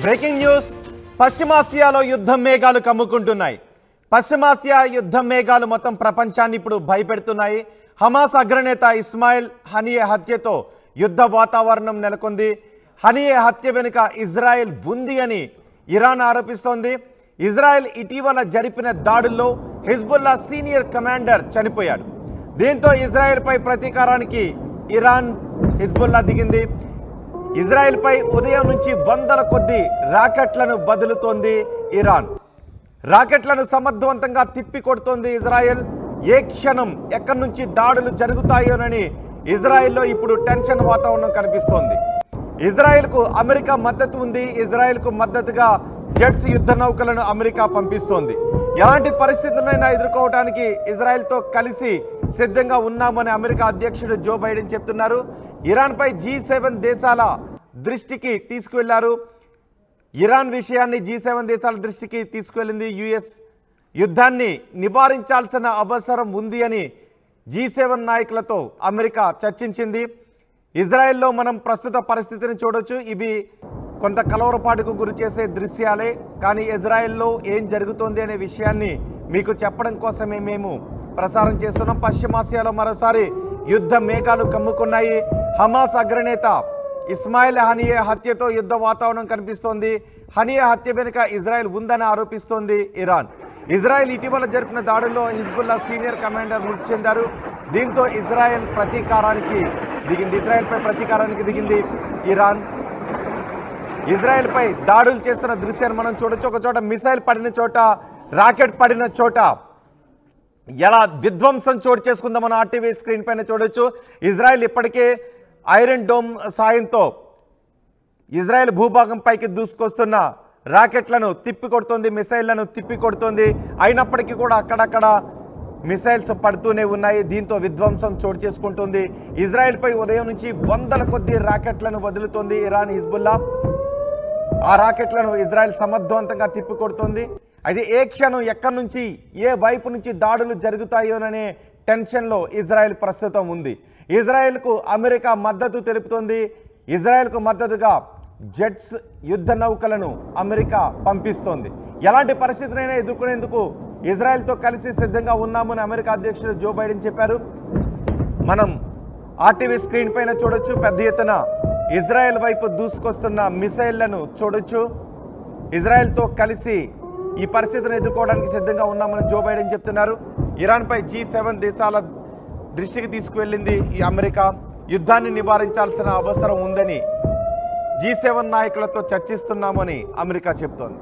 Breaking news పశ్చిమాసియాలో యుద్ధం మేఘాలు కమ్ముకుంటున్నాయి. పశ్చిమాసియా యుద్ధం మేఘాలు మొత్తం ప్రపంచాన్ని ఇప్పుడు భయపెడుతున్నాయి. హమాస్ అగ్రనేత ఇస్మాయిల్ హనియే హత్యతో యుద్ధ వాతావరణం నెలకొంది. హనియే హత్య వెనుక ఇజ్రాయెల్ ఉంది అని ఇరాన్ ఆరోపిస్తోంది. ఇజ్రాయెల్ ఇటీవల జరిపిన దాడుల్లో హిజ్బుల్లా సీనియర్ కమాండర్ చనిపోయాడు. దీంతో ఇజ్రాయెల్పై ప్రతీకారానికి ఇరాన్ హిజ్బుల్లా దిగింది. ఇజ్రాయెల్పై ఉదయం నుంచి వందల కొద్ది రాకెట్లను వదులుతోంది ఇరాన్. రాకెట్లను సమర్థవంతంగా తిప్పికొడుతోంది ఇజ్రాయెల్. ఏ క్షణం ఎక్కడి నుంచి దాడులు జరుగుతాయోనని ఇజ్రాయెల్లో ఇప్పుడు టెన్షన్ వాతావరణం కనిపిస్తోంది. ఇజ్రాయెల్కు అమెరికా మద్దతు ఉంది. ఇజ్రాయెల్కు మద్దతుగా జెట్స్ యుద్ధ నౌకలను అమెరికా పంపిస్తోంది. ఎలాంటి పరిస్థితులైనా ఎదుర్కోవడానికి ఇజ్రాయెల్తో కలిసి సిద్ధంగా ఉన్నామని అమెరికా అధ్యక్షుడు జో బైడెన్ చెప్తున్నారు. ఇరాన్పై G7 దేశాల దృష్టికి తీసుకువెళ్లారు. ఇరాన్ విషయాన్ని G7 దేశాల దృష్టికి తీసుకువెళ్ళింది యుఎస్. యుద్ధాన్ని నివారించాల్సిన అవసరం ఉంది అని G7 నాయకులతో అమెరికా చర్చించింది. ఇజ్రాయెల్లో మనం ప్రస్తుత పరిస్థితిని చూడొచ్చు. ఇవి కొంత కలవరపాటుకు గురి చేసే దృశ్యాలే. కానీ ఇజ్రాయెల్లో ఏం జరుగుతోంది అనే విషయాన్ని మీకు చెప్పడం కోసమే మేము ప్రసారం చేస్తున్నాం. పశ్చిమాసియాలో మరోసారి యుద్ధ మేఘాలు కమ్ముకున్నాయి. హమాస్ అగ్రనేత ఇస్మాయిల్ హనియే హత్యతో యుద్ధ వాతావరణం కనిపిస్తోంది. హనియే హత్య వెనుక ఇజ్రాయెల్ ఉందని ఆరోపిస్తోంది ఇరాన్. ఇజ్రాయెల్ ఇటీవల జరిపిన దాడుల్లో హిజ్బుల్లా సీనియర్ కమాండర్ మృతి చెందారు. దీంతో ఇజ్రాయెల్ ఇజ్రాయెల్పై ప్రతీకారానికి దిగింది ఇరాన్. ఇజ్రాయెల్పై దాడులు చేస్తున్న దృశ్యాన్ని మనం చూడొచ్చు. ఒక చోట మిసైల్ పడిన చోట, రాకెట్ పడిన చోట ఎలా విధ్వంసం చోటు చేసుకుందో మనం ఆర్టీవీ స్క్రీన్ పైన చూడొచ్చు. ఇజ్రాయెల్ ఇప్పటికే ఐరన్ డోమ్ సాయంతో ఇజ్రాయెల్ భూభాగం పైకి దూసుకొస్తున్న రాకెట్లను తిప్పికొడుతోంది, మిసైళ్లను తిప్పికొడుతోంది. అయినప్పటికీ కూడా అక్కడక్కడ మిసైల్స్ పడుతూనే ఉన్నాయి. దీంతో విధ్వంసం చోటు చేసుకుంటుంది. ఇజ్రాయెల్పై ఉదయం నుంచి వందల కొద్ది రాకెట్లను వదులుతోంది ఇరాన్ హిజ్బుల్లా. ఆ రాకెట్లను ఇజ్రాయెల్ సమర్థవంతంగా తిప్పికొడుతోంది. అయితే ఏ క్షణం ఎక్కడి నుంచి ఏ వైపు నుంచి దాడులు జరుగుతాయోననే టెన్షన్లో ఇజ్రాయెల్ ప్రస్తుతం ఉంది. ఇజ్రాయెల్కు అమెరికా మద్దతు తెలుపుతోంది. ఇజ్రాయెల్కు మద్దతుగా జెట్స్ యుద్ధ నౌకలను అమెరికా పంపిస్తోంది. ఎలాంటి పరిస్థితులైనా ఎదుర్కొనేందుకు ఇజ్రాయెల్తో కలిసి సిద్ధంగా ఉన్నామని అమెరికా అధ్యక్షుడు జో బైడెన్ చెప్పారు. మనం ఆర్టీవీ స్క్రీన్ పైన చూడొచ్చు. పెద్ద ఎత్తున ఇజ్రాయెల్ వైపు దూసుకొస్తున్న మిసైళ్లను చూడొచ్చు. ఇజ్రాయెల్తో కలిసి ఈ పరిస్థితిని ఎదుర్కోవడానికి సిద్ధంగా ఉన్నామని జో బైడెన్ చెప్తున్నారు. ఇరాన్పై G7 దేశాల దృష్టికి తీసుకువెళ్ళింది ఈ అమెరికా. యుద్ధాన్ని నివారించాల్సిన అవసరం ఉందని G7 నాయకులతో చర్చిస్తున్నామని అమెరికా చెబుతోంది.